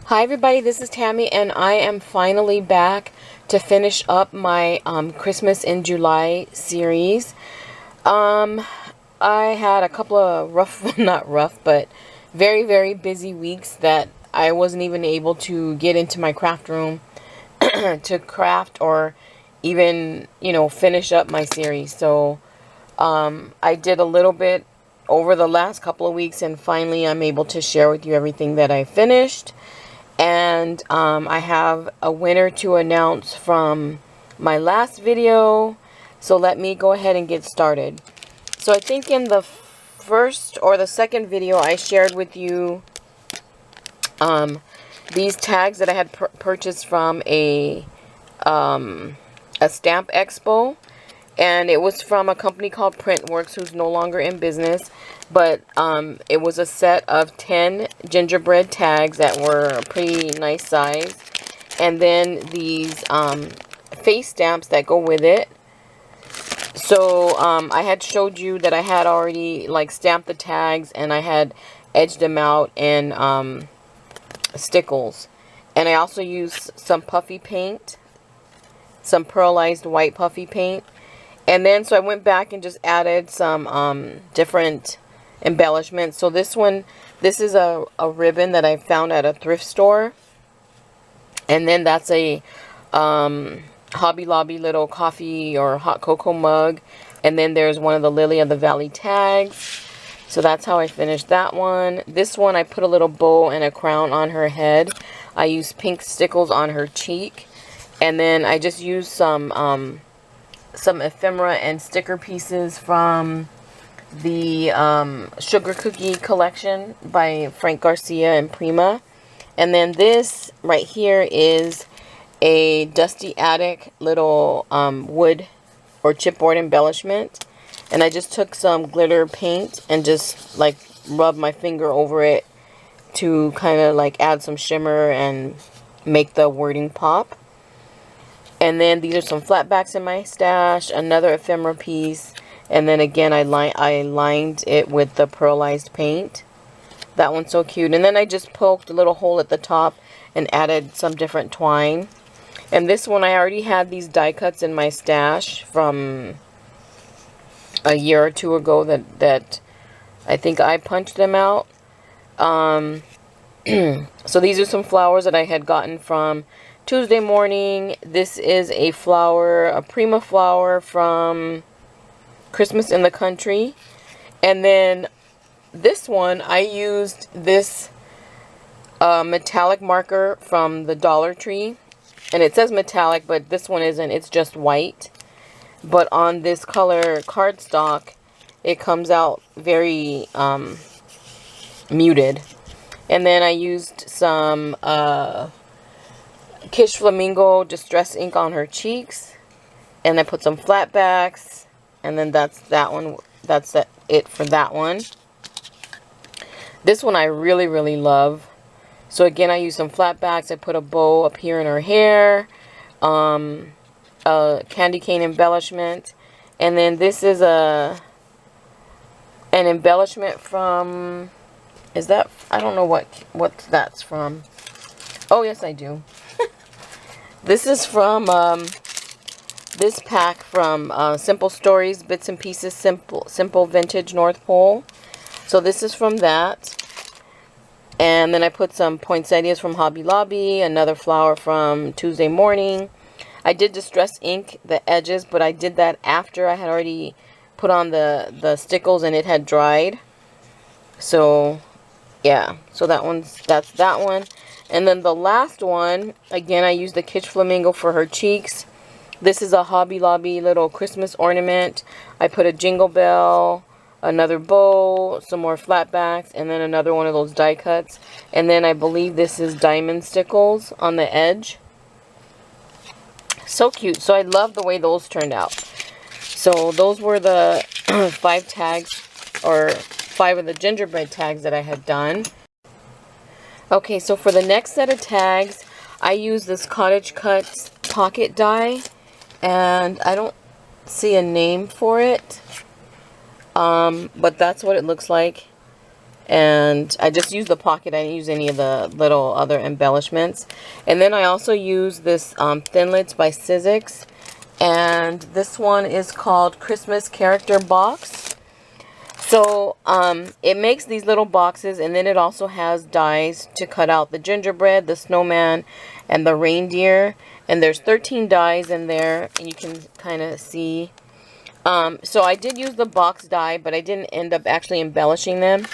Hi everybody, this is Tammy and I am finally back to finish up my Christmas in July series. I had a couple of rough, not rough, but very busy weeks that I wasn't even able to get into my craft room to craft or even, finish up my series. So I did a little bit over the last couple of weeks and finally I'm able to share with you everything that I finished. And I have a winner to announce from my last video. So let me go ahead and get started. So I think in the first or the second video I shared with you these tags that I had purchased from a stamp expo. And it was from a company called Printworks, who's no longer in business. But it was a set of 10 gingerbread tags that were a pretty nice size. And then these face stamps that go with it. So I had showed you that I had already stamped the tags and I had edged them out in stickles. And I also used some puffy paint, some pearlized white puffy paint. And then, so I went back and just added some different embellishments. So this is a ribbon that I found at a thrift store. And then that's a Hobby Lobby little coffee or hot cocoa mug. And then there's one of the Lily of the Valley tags. So that's how I finished that one. This one, I put a little bow and a crown on her head. I used pink stickles on her cheek. And then I just used some ephemera and sticker pieces from the Sugar Cookie collection by Frank Garcia and Prima. And then this right here is a Dusty Attic little wood or chipboard embellishment. And I just took some glitter paint and just rubbed my finger over it to kind of add some shimmer and make the wording pop. And then these are some flat backs in my stash, another ephemera piece, and then again I lined it with the pearlized paint. That one's so cute. And then I just poked a little hole at the top and added some different twine. And this one, I already had these die cuts in my stash from a year or two ago that I think I punched them out. So these are some flowers that I had gotten from Tuesday Morning. This is a flower, a Prima flower from Christmas in the Country. And then this one, I used this metallic marker from the Dollar Tree. And it says metallic, but this one isn't. It's just white. But on this color cardstock, it comes out very muted. And then I used some Kish Flamingo Distress ink on her cheeks, and I put some flat backs, and then that's that one. That's it for that one. This one I really love. So again, I used some flat backs. I put a bow up here in her hair, a candy cane embellishment, and then this is an embellishment from. Is that, I don't know what that's from. Oh yes, I do. This is from this pack from Simple Stories, Bits and Pieces, Simple Vintage North Pole. So this is from that. And then I put some poinsettias from Hobby Lobby, another flower from Tuesday Morning. I did distress ink the edges, but I did that after I had already put on the stickles and it had dried. So yeah, so that's that one. And then the last one, again, I used the Kitsch Flamingo for her cheeks. This is a Hobby Lobby little Christmas ornament. I put a jingle bell, another bow, some more flat backs, and then another one of those die cuts. And then I believe this is diamond stickles on the edge. So cute. So I love the way those turned out. So those were the 5 tags, or 5 of the gingerbread tags that I had done. Okay, so for the next set of tags, I use this Cottage Cuts pocket die, and I don't see a name for it, but that's what it looks like. And I just used the pocket. I didn't use any of the little other embellishments. And then I also use this Thinlits by Sizzix. And this one is called Christmas Character Box. So it makes these little boxes, and then it also has dies to cut out the gingerbread, the snowman, and the reindeer. And there's 13 dies in there, and you can kind of see. So I did use the box die, but I didn't end up actually embellishing them.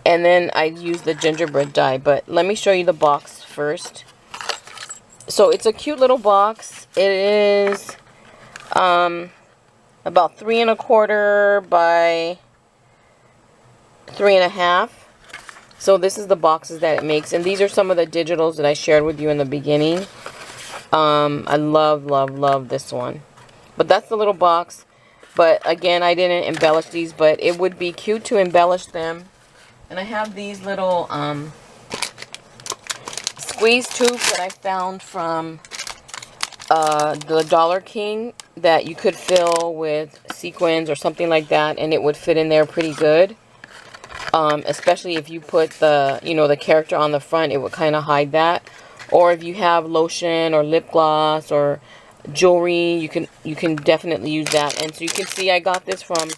And then I used the gingerbread die. But let me show you the box first. So it's a cute little box. It is about 3 1/4 by 3 1/2. So this is the boxes that it makes. And these are some of the digitals that I shared with you in the beginning. I love this one. But that's the little box. But again, I didn't embellish these, but it would be cute to embellish them. And I have these little squeeze tubes that I found from the Dollar King that you could fill with sequins or something like that, and it would fit in there pretty good. Especially if you put the, the character on the front, it would kind of hide that. Or if you have lotion or lip gloss or jewelry, you can definitely use that. And so you can see I got this from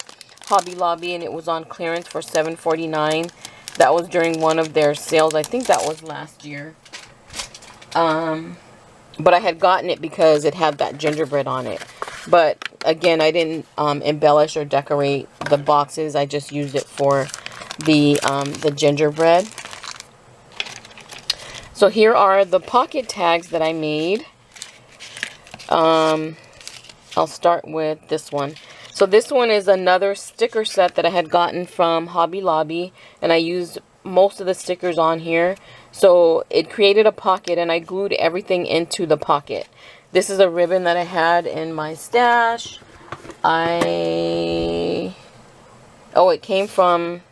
Hobby Lobby, and it was on clearance for $7.49. That was during one of their sales. I think that was last year. But I had gotten it because it had that gingerbread on it. But again, I didn't embellish or decorate the boxes. I just used it for the gingerbread. So here are the pocket tags that I made. I'll start with this one. So this one is another sticker set that I had gotten from Hobby Lobby, and I used most of the stickers on here. So it created a pocket, and I glued everything into the pocket. This is a ribbon that I had in my stash. Oh, it came from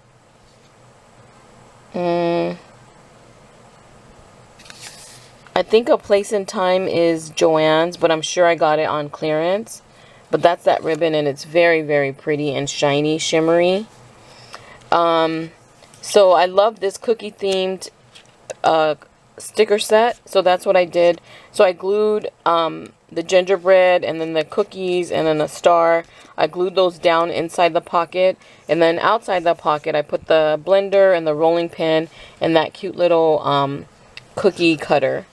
I think A Place in Time is Joann's, but I'm sure I got it on clearance. But that's that ribbon, and it's very, very pretty and shiny, shimmery. So I love this cookie themed sticker set, so that's what I did. So I glued the gingerbread and then the cookies and then a star. I glued those down inside the pocket, and then outside the pocket I put the blender and the rolling pin and that cute little cookie cutter.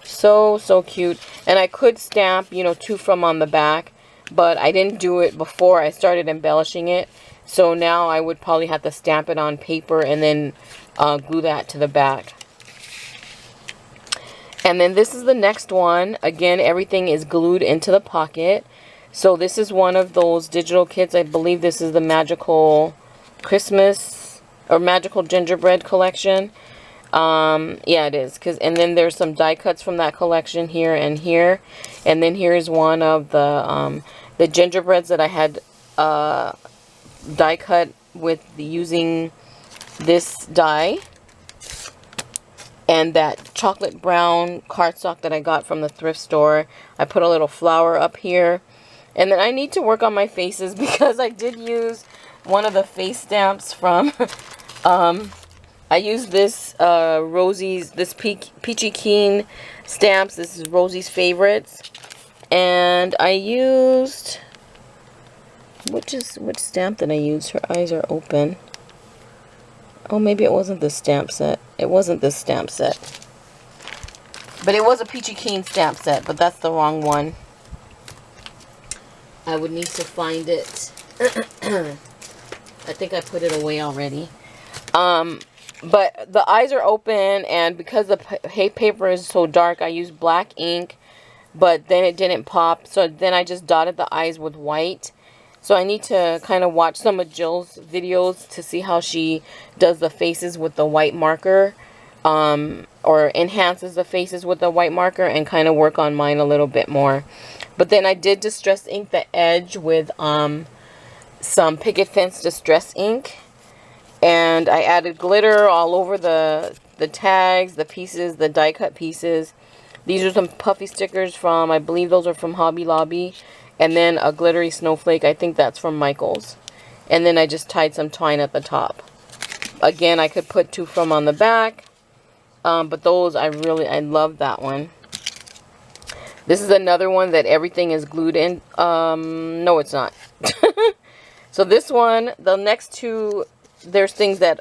So cute. And I could stamp, to from on the back, but I didn't do it before I started embellishing it. So now I would probably have to stamp it on paper and then glue that to the back. And then this is the next one. Again, everything is glued into the pocket. So this is one of those digital kits. I believe this is the Magical Christmas or Magical Gingerbread collection. Yeah, it is. And then there's some die cuts from that collection here and here. And then here's one of the gingerbreads that I had die cut with using this die. And that chocolate brown cardstock that I got from the thrift store. I put a little flower up here. And then I need to work on my faces because I did use one of the face stamps from... I used this Rosie's, this Peachy Keen stamps. This is Rosie's Favorites. And I used... Which stamp did I use? Her eyes are open. Oh, maybe it wasn't this stamp set. It wasn't this stamp set. But it was a Peachy Keen stamp set, but that's the wrong one. I would need to find it. I think I put it away already. But the eyes are open, and because the paper is so dark, I used black ink, but then it didn't pop. So then I just dotted the eyes with white. So I need to kind of watch some of Jill's videos to see how she does the faces with the white marker, or enhances the faces with the white marker, and kind of work on mine a little bit more. But then I did distress ink the edge with some Picket Fence distress ink, and I added glitter all over the tags, the pieces, the die cut pieces. These are some puffy stickers from, I believe those are from Hobby Lobby. And then a glittery snowflake, I think that's from Michael's. And then I just tied some twine at the top. Again, I could put two from on the back. But those, I love that one. This is another one that everything is glued in. No, it's not. So this one, the next two, there's things that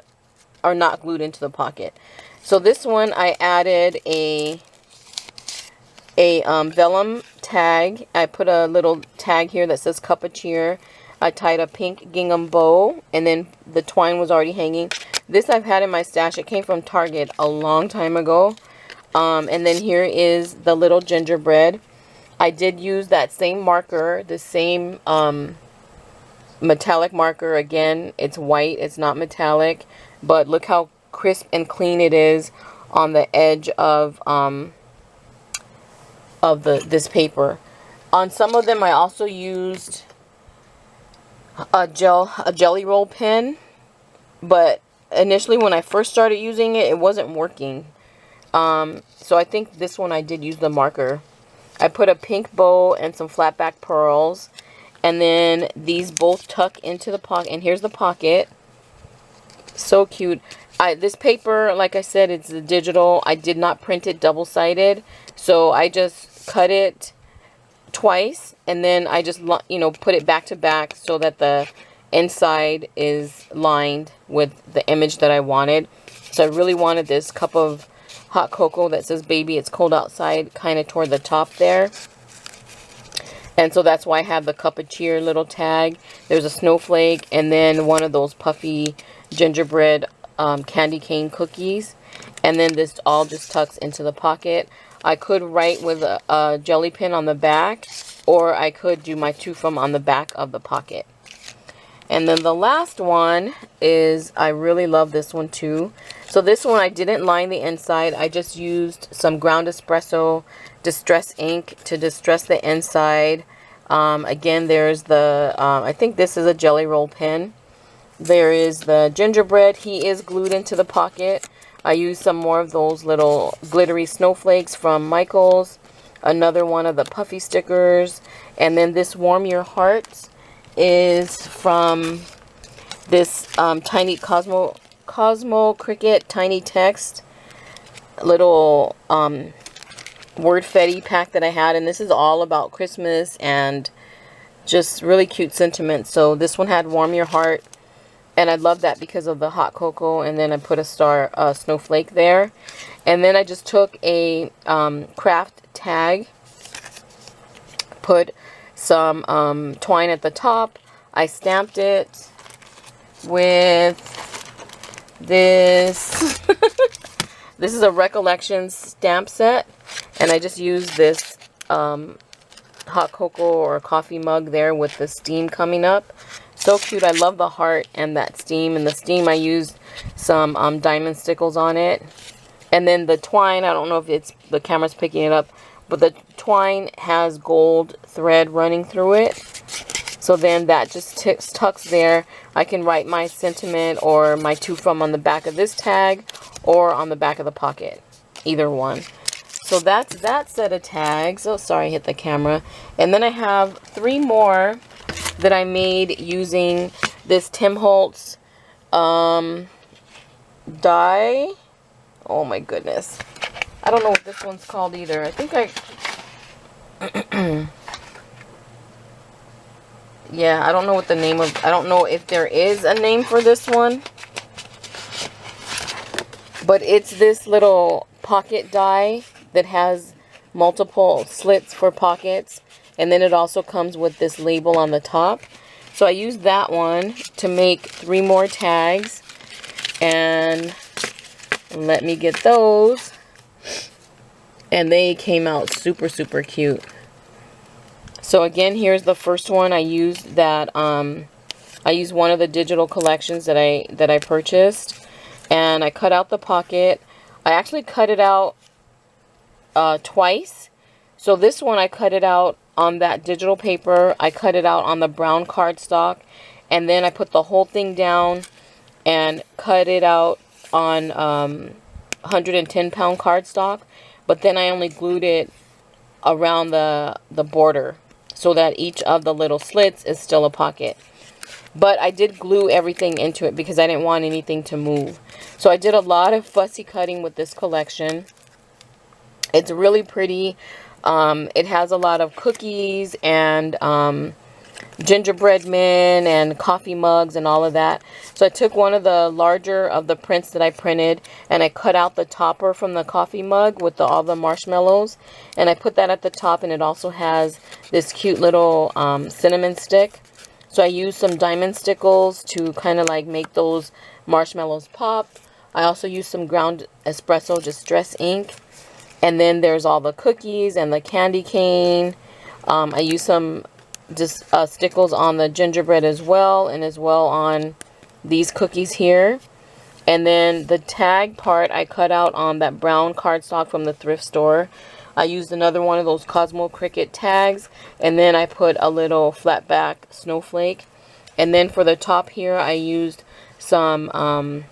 are not glued into the pocket. So this one, I added a vellum tag. I put a little tag here that says cup of cheer. I tied a pink gingham bow, and then the twine was already hanging. This I've had in my stash. It came from Target a long time ago. And then here is the little gingerbread. I did use that same marker, the same metallic marker. Again, it's white, it's not metallic, but look how crisp and clean it is on the edge of this paper. On some of them, I also used a jelly roll pen, but initially when I first started using it, it wasn't working. So I think this one I did use the marker. I put a pink bow and some flat back pearls, and then these both tuck into the pocket. And here's the pocket. So cute. This paper, like I said, it's digital. I did not print it double-sided, so I just cut it twice, and then I just, you know, put it back to back so that the inside is lined with the image that I wanted. So I really wanted this cup of hot cocoa that says "Baby, it's cold outside" kind of toward the top there. And so that's why I have the cup of cheer little tag. There's a snowflake, and then one of those puffy gingerbread candy cane cookies. And then this all just tucks into the pocket. I could write with a jelly pin on the back, or I could do my two from on the back of the pocket. And then the last one is, I really love this one too. So this one I didn't line the inside. I just used some ground espresso distress ink to distress the inside. Again, there's the, I think this is a jelly roll pen. There is the gingerbread. He is glued into the pocket. I used some more of those little glittery snowflakes from Michael's. Another one of the puffy stickers. And then this Warm Your Hearts is from this tiny Cosmo Cricket Tiny Text little wordfetti pack that I had. And this is all about Christmas and just really cute sentiments. So this one had Warm Your Heart. And I love that because of the hot cocoa. And then I put a snowflake there. And then I just took a craft tag, put some twine at the top. I stamped it with this. This is a Recollections stamp set. And I just used this hot cocoa or coffee mug there with the steam coming up. So cute. I love the heart and that steam. And the steam, I used some diamond stickles on it. And then the twine, I don't know if the camera's picking it up, but the twine has gold thread running through it. So then that just tucks there. I can write my sentiment or my to from on the back of this tag or on the back of the pocket. Either one. So that's that set of tags. Oh, sorry, I hit the camera. And then I have 3 more that I made using this Tim Holtz die. Oh my goodness. I don't know what this one's called either. I think yeah, I don't know what the name of, I don't know if there is a name for this one. But it's this little pocket die that has multiple slits for pockets. And then it also comes with this label on the top. So I used that one to make 3 more tags. And let me get those. And they came out super, super cute. So again, here's the first one. I used that. I used one of the digital collections that I purchased, and I cut out the pocket. I actually cut it out twice. So this one I cut it out on that digital paper. I cut it out on the brown cardstock, and then I put the whole thing down and cut it out on 110-pound cardstock. But then I only glued it around the border so that each of the little slits is still a pocket. But I did glue everything into it because I didn't want anything to move. So I did a lot of fussy cutting with this collection. It's really pretty. It has a lot of cookies and gingerbread men and coffee mugs and all of that. So I took one of the larger of the prints that I printed and I cut out the topper from the coffee mug with all the marshmallows, and I put that at the top, and it also has this cute little cinnamon stick. So I used some diamond stickles to kind of like make those marshmallows pop. I also used some ground espresso distress ink, and then there's all the cookies and the candy cane. I used some just stickles on the gingerbread as well, and as well on these cookies here. And then the tag part I cut out on that brown cardstock from the thrift store. I used another one of those Cosmo Cricket tags, and then I put a little flat back snowflake. And then for the top here I used some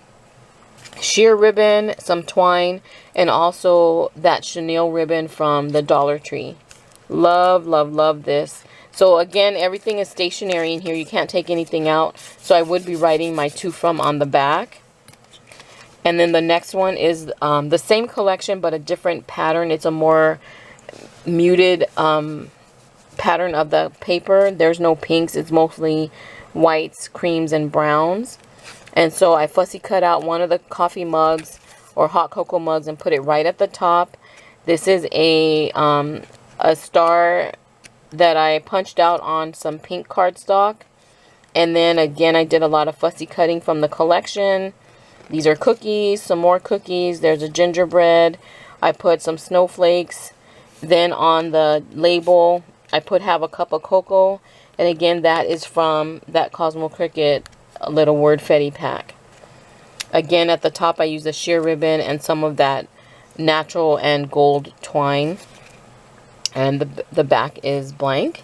sheer ribbon, some twine, and also that chenille ribbon from the Dollar Tree. Love, love, love this. So again, everything is stationary in here. You can't take anything out. So I would be writing my to from on the back. And then the next one is the same collection but a different pattern. It's a more muted pattern of the paper. There's no pinks. It's mostly whites, creams, and browns. And so I fussy cut out one of the coffee mugs or hot cocoa mugs and put it right at the top. This is a star that I punched out on some pink cardstock. And then again, I did a lot of fussy cutting from the collection. These are cookies, some more cookies. There's a gingerbread. I put some snowflakes. Then on the label, I put have a cup of cocoa. And again, that is from that Cosmo Cricket little word fetty pack. Again, at the top, I used a sheer ribbon and some of that natural and gold twine. And the back is blank.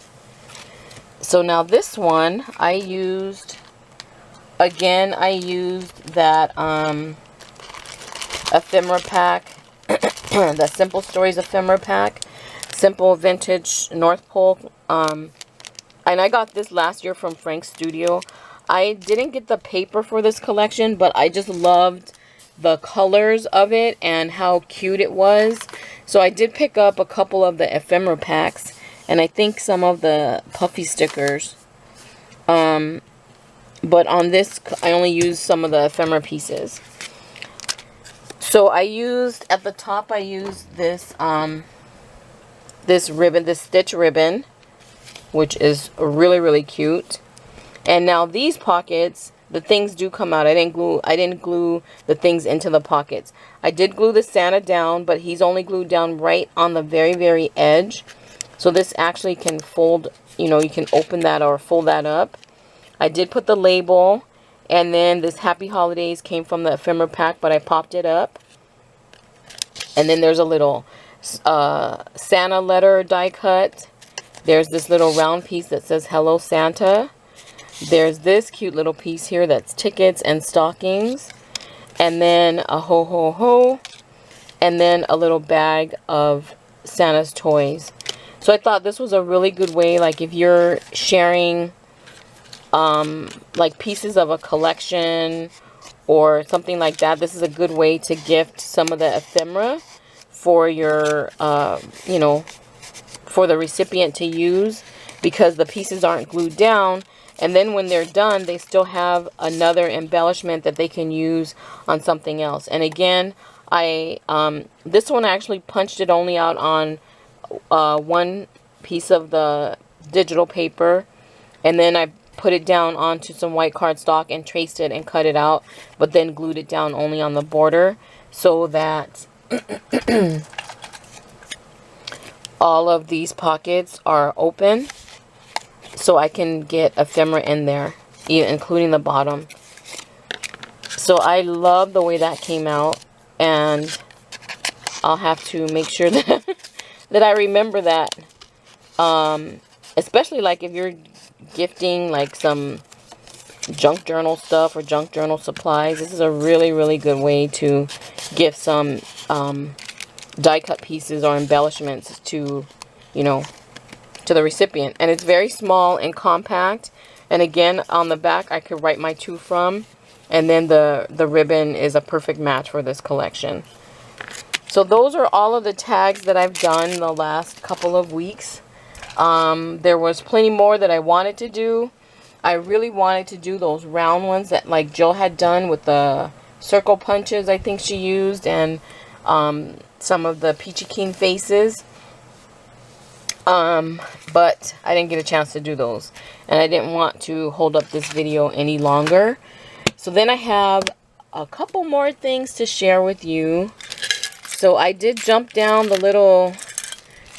So now this one, I used... Again, I used that ephemera pack, the Simple Stories ephemera pack, Simple Vintage North Pole. And I got this last year from Frank's Studio. I didn't get the paper for this collection, but I just loved the colors of it and how cute it was. So I did pick up a couple of the ephemera packs, and I think some of the puffy stickers. But on this, I only used some of the ephemera pieces. So I used, at the top, I used this, this ribbon, this stitch ribbon, which is really, really cute. And now these pockets, the things do come out. I didn't glue the things into the pockets. I did glue the Santa down, but he's only glued down right on the very, very edge. So this actually can fold, you know, you can open that or fold that up. I did put the label, and then this Happy Holidays came from the ephemera pack, but I popped it up. And then there's a little Santa letter die cut. There's this little round piece that says Hello Santa. There's this cute little piece here that's tickets and stockings. And then a ho ho ho. And then a little bag of Santa's toys. So I thought this was a really good way, like if you're sharing like pieces of a collection or something like that, this is a good way to gift some of the ephemera for your you know, for the recipient to use, because the pieces aren't glued down, and then when they're done they still have another embellishment that they can use on something else. And again, I this one I actually punched it only out on one piece of the digital paper, and then I put it down onto some white cardstock and traced it and cut it out, but then glued it down only on the border so that all of these pockets are open, so I can get ephemera in there, including the bottom. So I love the way that came out, and I'll have to make sure that that I remember that, especially like if you're gifting like some junk journal stuff or junk journal supplies. This is a really, really good way to gift some die cut pieces or embellishments to, you know, to the recipient. And it's very small and compact, And again, on the back, I could write my to from. And then the ribbon is a perfect match for this collection. So those are all of the tags that I've done the last couple of weeks. There was plenty more that I wanted to do. I really wanted to do those round ones that like Jill had done with the circle punches I think she used, and some of the Peachy Keen faces. But I didn't get a chance to do those. And I didn't want to hold up this video any longer. So then I have a couple more things to share with you. So I did jump down the little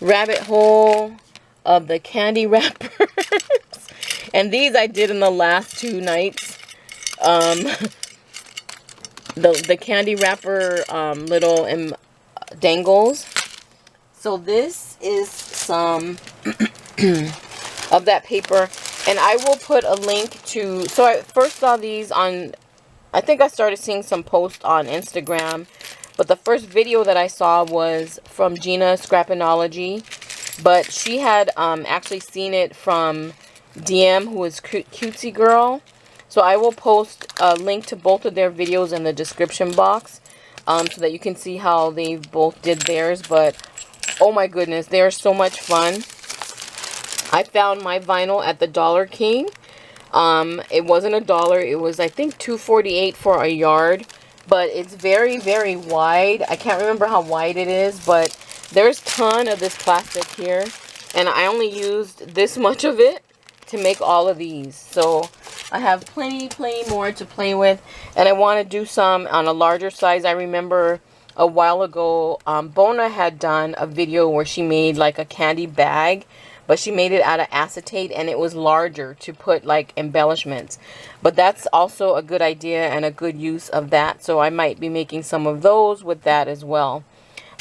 rabbit hole of the candy wrappers. And these I did in the last 2 nights. The candy wrapper little dangles. So this is some of that paper. And I will put a link to... So I first saw these on... I think I started seeing some posts on Instagram. But the first video that I saw was from Gina Scrapinology. But she had actually seen it from DM, who is Cutesy Girl. So I will post a link to both of their videos in the description box. So that you can see how they both did theirs. But oh my goodness, they are so much fun. I found my vinyl at the Dollar King. It wasn't $1. It was, I think, $2.48 for a yard. But it's very, very wide. I can't remember how wide it is, but there's a ton of this plastic here. And I only used this much of it to make all of these. So I have plenty more to play with. And I want to do some on a larger size. I remember a while ago, Bona had done a video where she made like a candy bag. But she made it out of acetate, and it was larger to put like embellishments. But that's also a good idea and a good use of that. So I might be making some of those with that as well.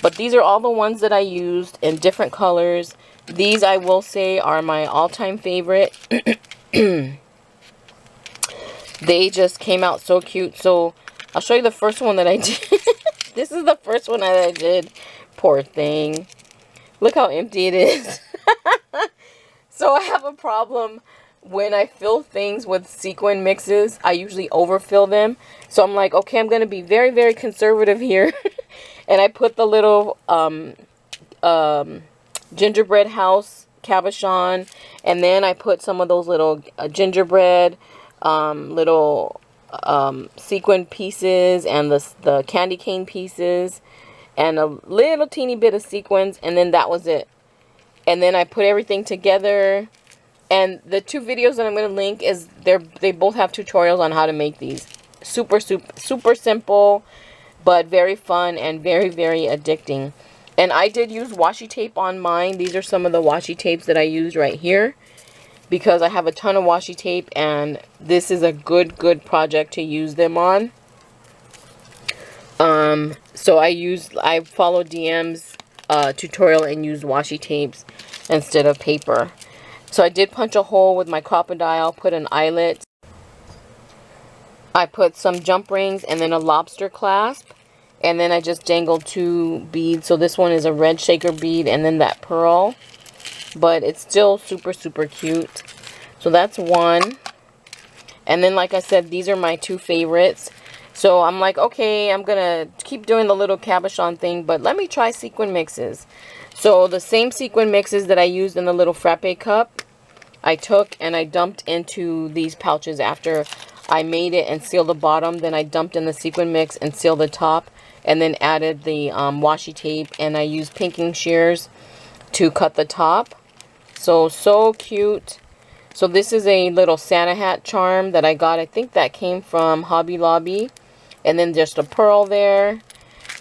But these are all the ones that I used in different colors. These, I will say, are my all-time favorite. They just came out so cute. So I'll show you the first one that I did. This is the first one that I did. Poor thing. Look how empty it is. So I have a problem when I fill things with sequin mixes. I usually overfill them. So I'm like, okay, I'm going to be very, very conservative here. And I put the little gingerbread house cabochon. And then I put some of those little gingerbread little sequin pieces and the candy cane pieces. And a little teeny bit of sequins. And then that was it. And then I put everything together. And the 2 videos that I'm going to link is they both have tutorials on how to make these. Super simple, but very fun and very, very addicting. And I did use washi tape on mine. These are some of the washi tapes that I used right here, because I have a ton of washi tape, and this is a good project to use them on. So I followed DM's tutorial and used washi tapes instead of paper. So I did punch a hole with my crocodile, put an eyelet. I put some jump rings and then a lobster clasp. And then I just dangled 2 beads. So this one is a red shaker bead and then that pearl. But it's still super cute. So that's one. And then, like I said, these are my 2 favorites. So I'm like, okay, I'm going to keep doing the little cabochon thing, but let me try sequin mixes. So the same sequin mixes that I used in the little frappe cup, I took and I dumped into these pouches after I made it and sealed the bottom. Then I dumped in the sequin mix and sealed the top, and then added the washi tape, and I used pinking shears to cut the top. So cute. So this is a little Santa hat charm that I got. I think that came from Hobby Lobby. And then just a pearl there.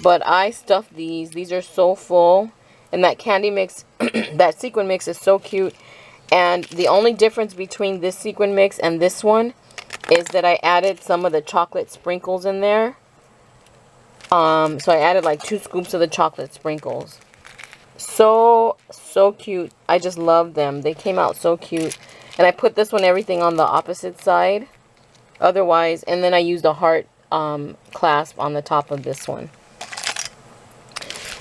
But I stuffed these. These are so full. And that candy mix, that sequin mix is so cute. And the only difference between this sequin mix and this one is that I added some of the chocolate sprinkles in there. So I added like 2 scoops of the chocolate sprinkles. So cute. I just love them. They came out so cute. And I put this one, everything on the opposite side. Otherwise, and then I used a heart clasp on the top of this one.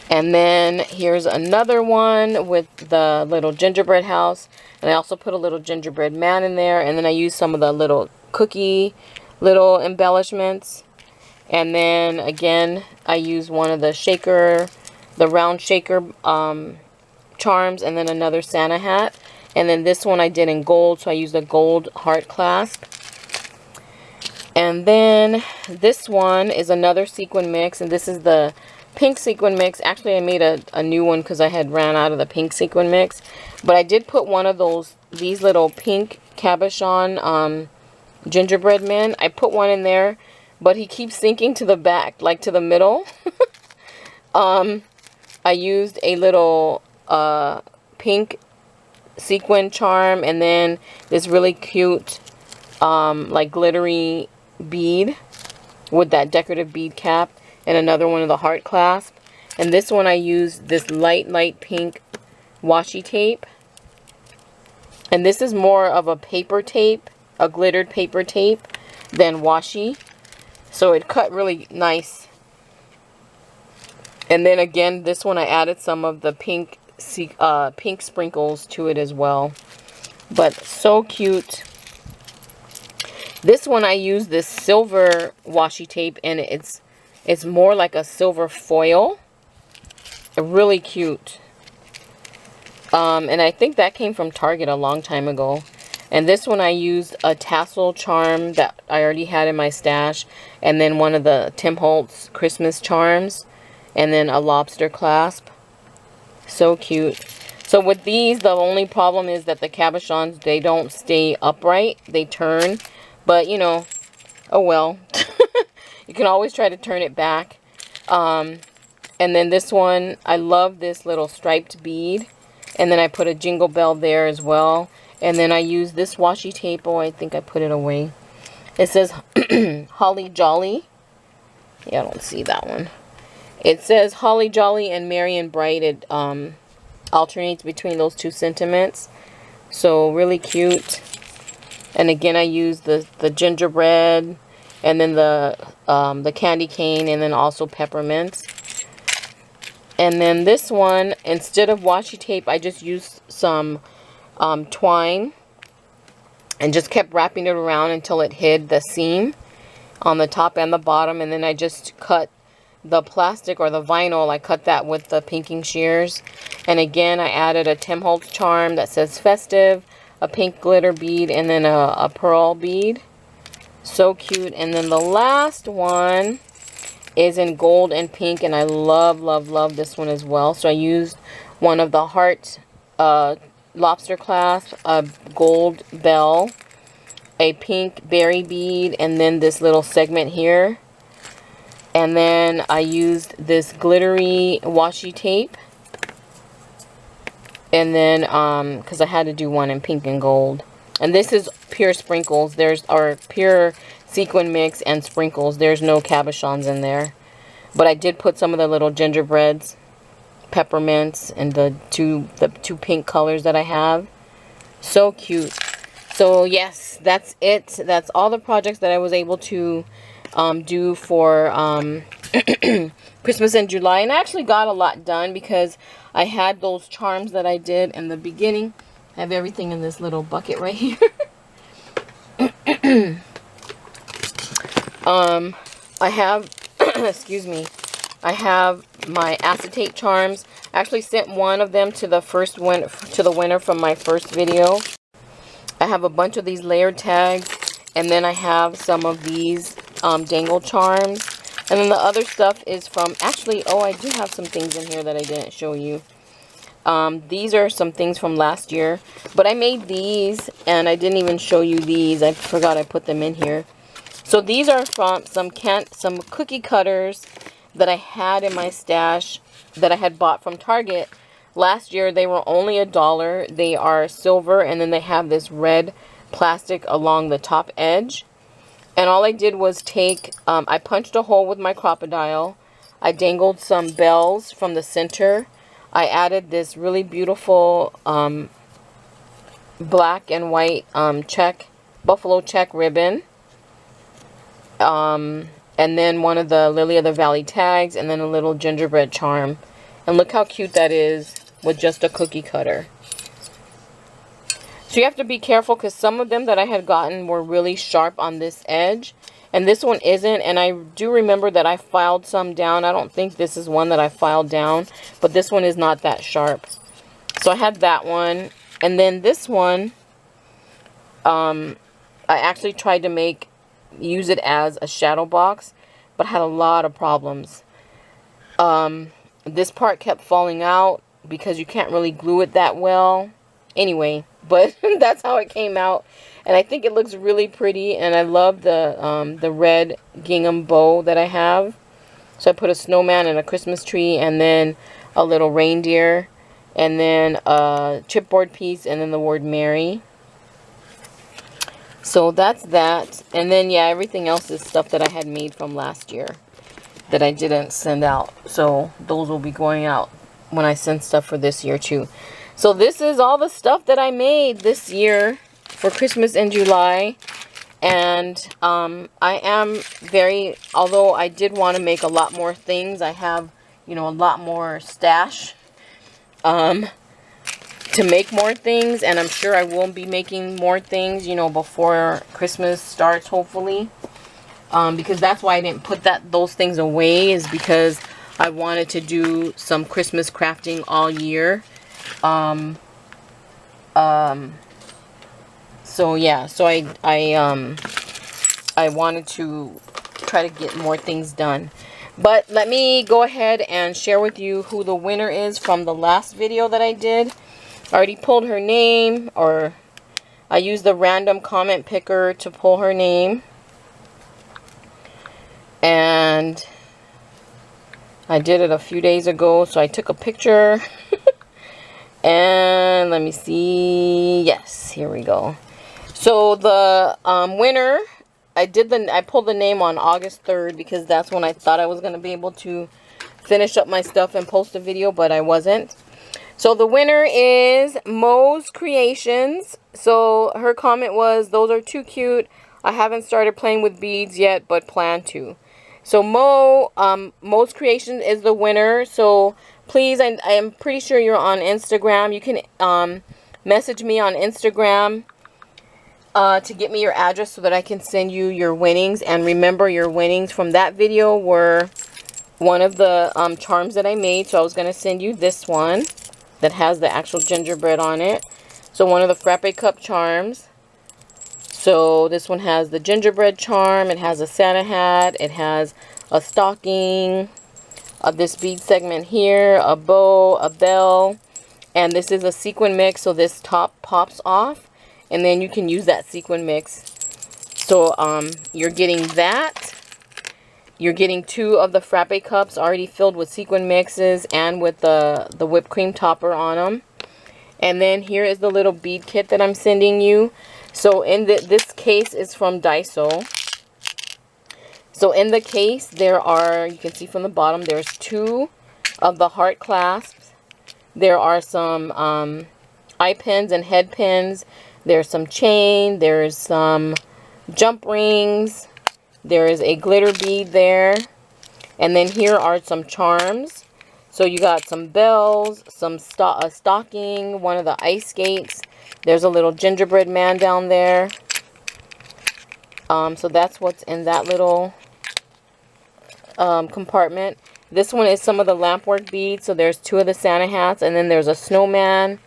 And then here's another one with the little gingerbread house. And I also put a little gingerbread man in there. And then I used some of the little cookie little embellishments. And then again, I used one of the shaker, the round shaker charms. And then another Santa hat. And then this one I did in gold. So I used a gold heart clasp. And then this one is another sequin mix. And this is the pink sequin mix. Actually, I made a new one because I had ran out of the pink sequin mix. But I did put one of these little pink cabochon gingerbread men. I put one in there, but he keeps sinking to the back, like to the middle. I used a little pink sequin charm, and then this really cute like glittery bead with that decorative bead cap. And another one of the heart clasp. And this one I used this light pink washi tape. And this is more of a paper tape, a glittered paper tape, than washi. So it cut really nice. And then again, this one I added some of the pink sprinkles to it as well. But so cute. This one I used this silver washi tape, and it's more like a silver foil. Really cute. And I think that came from Target a long time ago. And this one I used a tassel charm that I already had in my stash. And then one of the Tim Holtz Christmas charms. And then a lobster clasp. So cute. So with these, the only problem is that the cabochons, they don't stay upright. They turn. But, you know, oh well. You can always try to turn it back. And then this one, I love this little striped bead. And then I put a jingle bell there as well. And then I use this washi tape. Oh, I think I put it away. It says Holly Jolly. Yeah, I don't see that one. It says Holly Jolly and Merry and Bright. It alternates between those two sentiments. So really cute. And again, I use the gingerbread. And then the candy cane, and then also peppermints. And then this one, instead of washi tape, I just used some twine. And just kept wrapping it around until it hid the seam on the top and the bottom. And then I just cut the plastic or the vinyl. I cut that with the pinking shears. And again, I added a Tim Holtz charm that says festive, a pink glitter bead, and then a pearl bead. So cute. And then the last one is in gold and pink, and I love this one as well. So I used one of the heart lobster clasp, a gold bell, a pink berry bead, and then this little segment here. And then I used this glittery washi tape. And then because I had to do one in pink and gold. And this is pure sprinkles. There's our pure sequin mix and sprinkles. There's no cabochons in there. But I did put some of the little gingerbreads, peppermints, and the two pink colors that I have. So cute. So yes, that's it. That's all the projects that I was able to do for Christmas in July. And I actually got a lot done because I had those charms that I did in the beginning. I have everything in this little bucket right here. I have, excuse me, I have my acetate charms. I actually sent one of them to the winner from my first video. I have a bunch of these layered tags, and then I have some of these dangle charms. And then the other stuff is from, actually, oh, I do have some things in here that I didn't show you. These are some things from last year, but I made these, and I didn't even show you these. I forgot I put them in here. So these are from some cookie cutters that I had in my stash that I had bought from Target last year. They were only $1. They are silver, and then they have this red plastic along the top edge. And all I did was take, I punched a hole with my crocodile. I dangled some bells from the center. I added this really beautiful black and white buffalo check ribbon. And then one of the Lily of the Valley tags, and then a little gingerbread charm. And look how cute that is with just a cookie cutter. So you have to be careful because some of them that I had gotten were really sharp on this edge. And this one isn't. And I do remember that I filed some down. I don't think this is one that I filed down. But this one is not that sharp. So I had that one. And then this one, I actually tried to use it as a shadow box. But had a lot of problems. This part kept falling out because you can't really glue it that well. Anyway, but that's how it came out. And I think it looks really pretty. And I love the red gingham bow that I have. So I put a snowman and a Christmas tree and then a little reindeer. And then a chipboard piece and then the word Merry. So that's that. And then, yeah, everything else is stuff that I had made from last year that I didn't send out. So those will be going out when I send stuff for this year too. So this is all the stuff that I made this year for Christmas in July. And I am although I did want to make a lot more things, I have, you know, a lot more stash to make more things. And I'm sure I will be making more things, you know, before Christmas starts, hopefully. Because that's why I didn't put those things away, is because I wanted to do some Christmas crafting all year. So yeah, so I wanted to try to get more things done. But let me go ahead and share with you who the winner is from the last video that I did. I already pulled her name, or I used the random comment picker to pull her name. And I did it a few days ago, so I took a picture. And let me see. Yes, here we go. So the winner, I pulled the name on August 3rd because that's when I thought I was going to be able to finish up my stuff and post a video, but I wasn't. So the winner is Mo's Creations. So her comment was, "Those are too cute. I haven't started playing with beads yet, but plan to." So Mo's Creations is the winner. So please, I am pretty sure you're on Instagram. You can message me on Instagram to get me your address so that I can send you your winnings. And remember, your winnings from that video were one of the charms that I made. So I was going to send you this one that has the actual gingerbread on it. So one of the frappe cup charms. So this one has the gingerbread charm. It has a Santa hat. It has a stocking. This bead segment here. A bow. A bell. And this is a sequin mix. So this top pops off. And then you can use that sequin mix. So you're getting that. You're getting 2 of the frappe cups already filled with sequin mixes. And with the whipped cream topper on them. And then here is the little bead kit that I'm sending you. So in this case is from Daiso. So in the case there are, you can see from the bottom, there's 2 of the heart clasps. There are some eye pins and head pins. There's some chain. There's some jump rings. There is a glitter bead there. And then here are some charms. So you got some bells, some stocking, one of the ice skates. There's a little gingerbread man down there. So that's what's in that little compartment. This one is some of the lampwork beads. So there's 2 of the Santa hats, and then there's a snowman.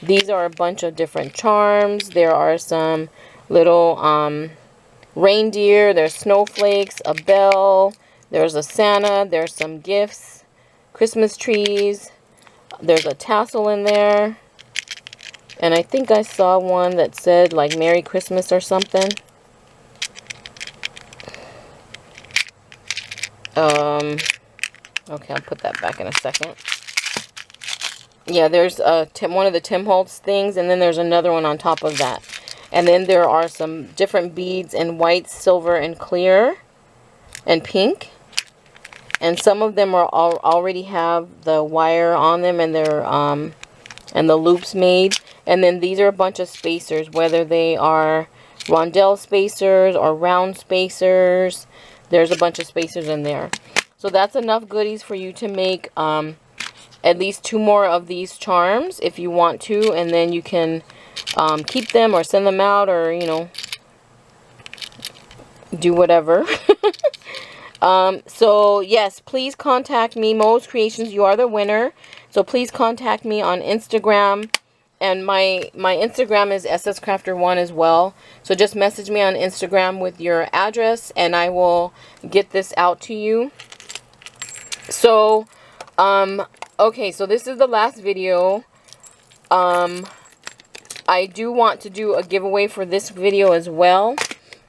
These are a bunch of different charms. There are some little reindeer. There's snowflakes, a bell. There's a Santa. There's some gifts, Christmas trees. There's a tassel in there. And I think I saw one that said like Merry Christmas or something. Okay, I'll put that back in a second. Yeah, there's one of the Tim Holtz things, and then there's another one on top of that. And then there are some different beads in white, silver, and clear, and pink. And some of them are already have the wire on them, and they're and the loops made. And then these are a bunch of spacers, whether they are rondelle spacers or round spacers. There's a bunch of spacers in there. So that's enough goodies for you to make at least 2 more of these charms if you want to, and then you can keep them or send them out, or, you know, do whatever. So yes, please contact me, Mo's Creations. You are the winner. So please contact me on Instagram, and my Instagram is sscrafter1 as well. So just message me on Instagram with your address, and I will get this out to you. So okay, so this is the last video. I do want to do a giveaway for this video as well.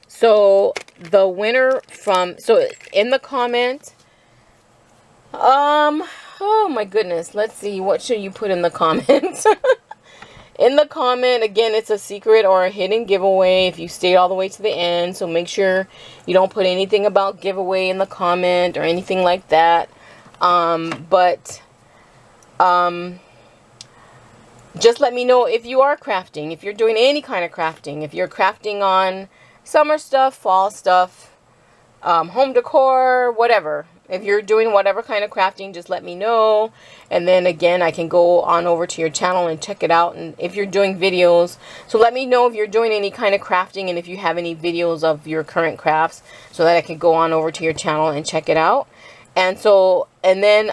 So the winner from, so in the comment, oh my goodness, let's see, what should you put in the comment? In the comment, again, it's a secret or a hidden giveaway if you stayed all the way to the end. So make sure you don't put anything about giveaway in the comment or anything like that. Just let me know if you are crafting, if you're doing any kind of crafting, if you're crafting on summer stuff, fall stuff, home decor, whatever. If you're doing whatever kind of crafting, just let me know. And then again, I can go on over to your channel and check it out. And if you're doing videos, so let me know if you're doing any kind of crafting and if you have any videos of your current crafts, so that I can go on over to your channel and check it out. And so, and then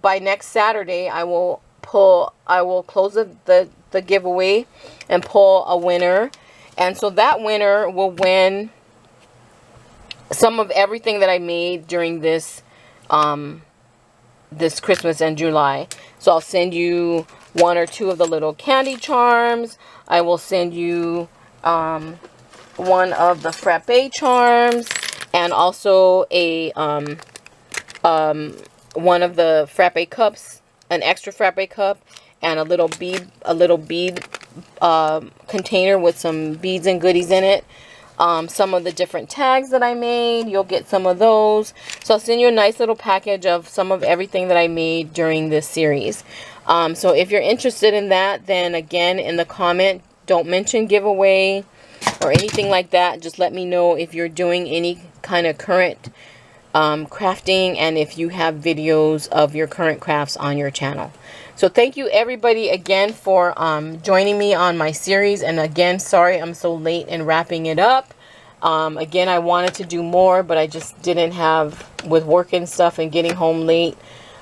by next Saturday, I will close the giveaway and pull a winner. And so that winner will win some of everything that I made during this this Christmas and July. So I'll send you 1 or 2 of the little candy charms. I will send you 1 of the frappe charms, and also a 1 of the frappe cups, an extra frappe cup, and a little bead container with some beads and goodies in it. Some of the different tags that I made, you'll get some of those. So I'll send you a nice little package of some of everything that I made during this series. So if you're interested in that, then again, in the comment, don't mention giveaway or anything like that. Just let me know if you're doing any kind of current crafting, and if you have videos of your current crafts on your channel. So thank you everybody again for joining me on my series. And again, sorry I'm so late in wrapping it up. Again, I wanted to do more, but I just didn't have, with work and stuff and getting home late.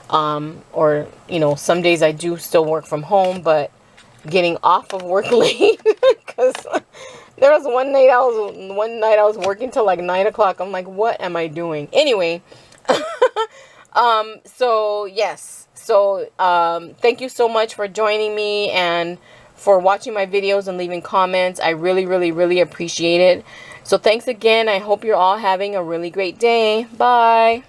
Or, you know, some days I do still work from home, but getting off of work late, because there was one night I was working till like 9 o'clock. I'm like, what am I doing? Anyway, so yes. So, thank you so much for joining me and for watching my videos and leaving comments. I really, really, really appreciate it. So thanks again. I hope you're all having a really great day. Bye.